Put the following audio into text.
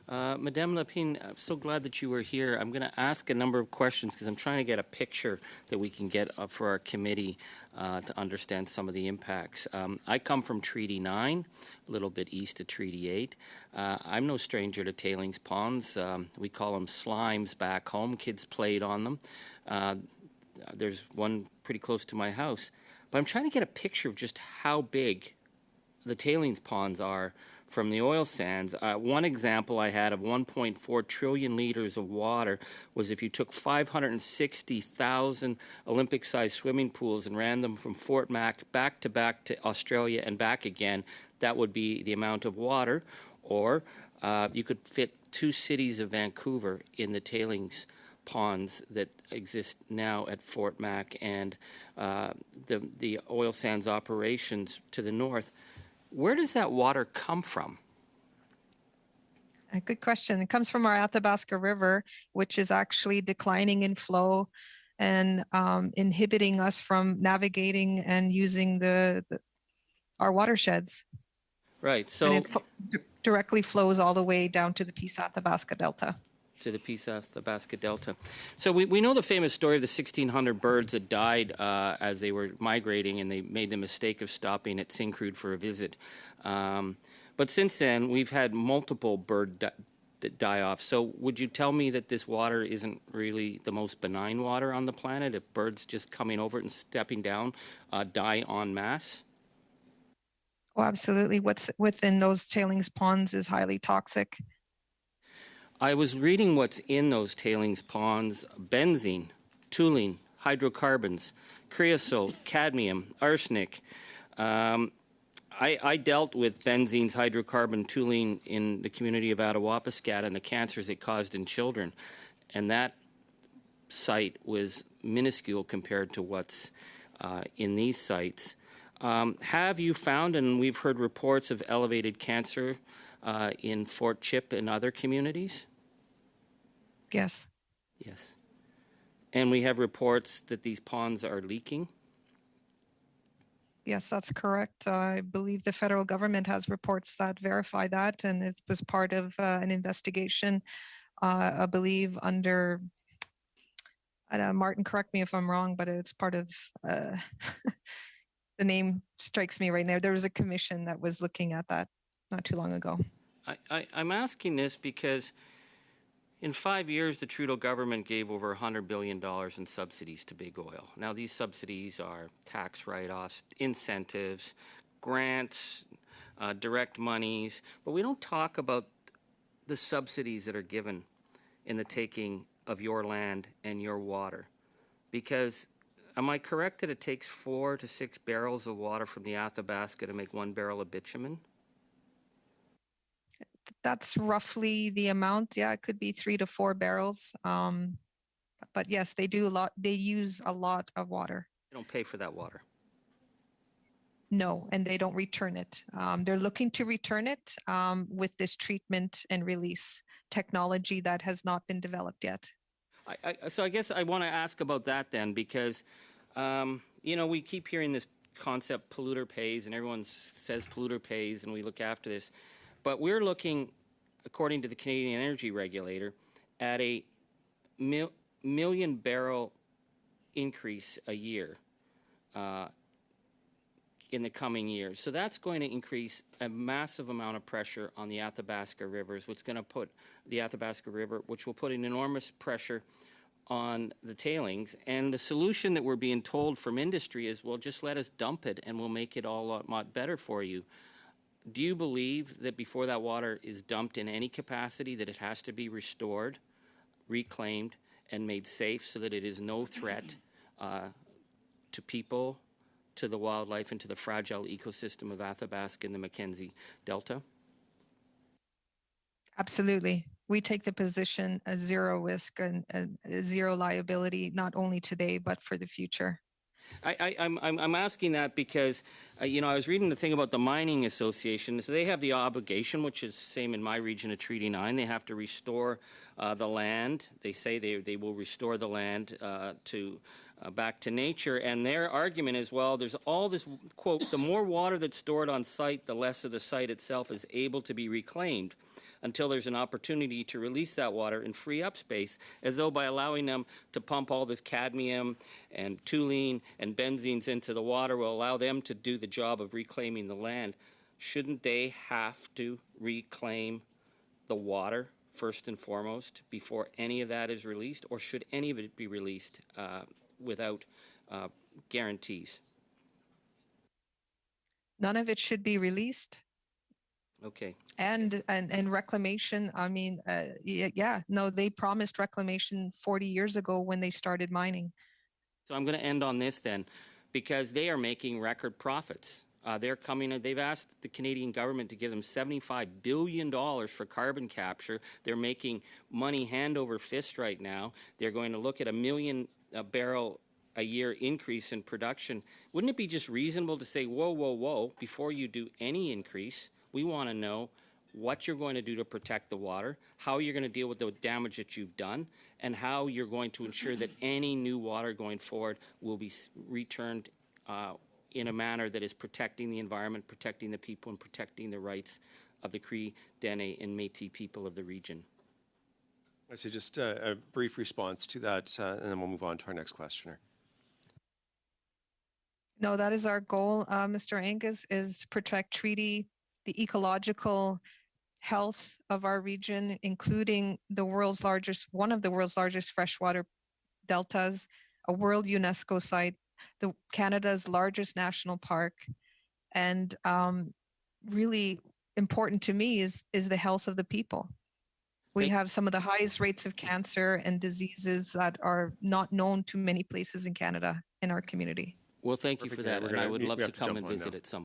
Madame Lepine, I'm so glad that you were here. I'm going to ask a number of questions because I'm trying to get a picture that we can get for our committee to understand some of the impacts. I come from Treaty 9, a little bit east of Treaty 8. I'm no stranger to tailings ponds. We call them slimes back home. Kids played on them. There's one pretty close to my house. But I'm trying to get a picture of just how big the tailings ponds are from the oil sands. One example I had of 1.4 trillion liters of water was if you took 560,000 Olympic-sized swimming pools and ran them from Fort Mac back to Australia and back again, that would be the amount of water. Or you could fit 2 cities of Vancouver in the tailings ponds that exist now at Fort Mac and the oil sands operations to the north. Where does that water come from? A good question. It comes from our Athabasca River, which is actually declining in flow and inhibiting us from navigating and using our watersheds. Right. So and it directly flows all the way down to the Peace Athabasca Delta. To the Peace Athabasca Delta. So we know the famous story of the 1,600 birds that died as they were migrating and they made the mistake of stopping at Syncrude for a visit. But since then, we've had multiple bird die-offs. So would you tell me that this water isn't really the most benign water on the planet if birds just coming over it and stepping down die en masse? Oh, absolutely. What's within those tailings ponds is highly toxic. I was reading what's in those tailings ponds: benzene, toluene, hydrocarbons, creosote, cadmium, arsenic. I dealt with benzenes, hydrocarbon, toluene in the community of Athabasca and the cancers it caused in children. And that site was minuscule compared to what's in these sites. Have you found, and we've heard reports of elevated cancer in Fort Chip and other communities? Yes. Yes. And we have reports that these ponds are leaking? Yes, that's correct. I believe the federal government has reports that verify that, and it was part of an investigation, I believe, under, Martin, correct me if I'm wrong, but it's part of, the name strikes me right now. There was a commission that was looking at that not too long ago. I'm asking this because in 5 years, the Trudeau government gave over $100 billion in subsidies to big oil. Now, these subsidies are tax write-offs, incentives, grants, direct monies, but we don't talk about the subsidies that are given in the taking of your land and your water. Because, am I correct that it takes 4 to 6 barrels of water from the Athabasca to make 1 barrel of bitumen? That's roughly the amount. Yeah, it could be 3 to 4 barrels. But yes, they do a lot. They use a lot of water. They don't pay for that water. No, and they don't return it. They're looking to return it with this treatment and release technology that has not been developed yet. So I guess I want to ask about that then, because, we keep hearing this concept, polluter pays, and everyone says polluter pays, and we look after this. But we're looking, according to the Canadian Energy Regulator, at a million barrel increase a year in the coming years. So that's going to increase a massive amount of pressure on the Athabasca rivers, which going to put the Athabasca River, which will put an enormous pressure on the tailings. And the solution that we're being told from industry is, well, just let us dump it and we'll make it all a lot better for you. Do you believe that before that water is dumped in any capacity that it has to be restored, reclaimed, and made safe so that it is no threat to people, to the wildlife, and to the fragile ecosystem of Athabasca and the Mackenzie Delta? Absolutely. We take the position as zero risk and zero liability, not only today, but for the future. I'm asking that because, I was reading the thing about the Mining Association. So they have the obligation, which is same in my region of Treaty 9. They have to restore the land. They say they will restore the land back to nature. And their argument is, well, there's all this, quote, the more water that's stored on site, the less of the site itself is able to be reclaimed. until there's an opportunity to release that water and free up space, as though by allowing them to pump all this cadmium and toluene and benzenes into the water will allow them to do the job of reclaiming the land. Shouldn't they have to reclaim the water first and foremost before any of that is released, or should any of it be released without guarantees? None of it should be released. Okay. And reclamation, I mean, no, they promised reclamation 40 years ago when they started mining. So I'm going to end on this then, because they are making record profits. They've asked the Canadian government to give them $75 billion for carbon capture. They're making money hand over fist right now. They're going to look at 1 million barrel a year increase in production. Wouldn't it be just reasonable to say, whoa, whoa, whoa, before you do any increase, we want to know what you're going to do to protect the water, how you're going to deal with the damage that you've done, and how you're going to ensure that any new water going forward will be returned in a manner that is protecting the environment, protecting the people, and protecting the rights of the Cree, Dene, and Métis people of the region. I say just a brief response to that, and then we'll move on to our next questioner. No, that is our goal, Mr. Angus, is to protect treaty, the ecological health of our region, including one of the world's largest freshwater deltas, a world UNESCO site, Canada's largest national park, and really important to me is the health of the people. We have some of the highest rates of cancer and diseases that are not known to many places in Canada in our community. Well, thank you for that, and I would love to come and visit at some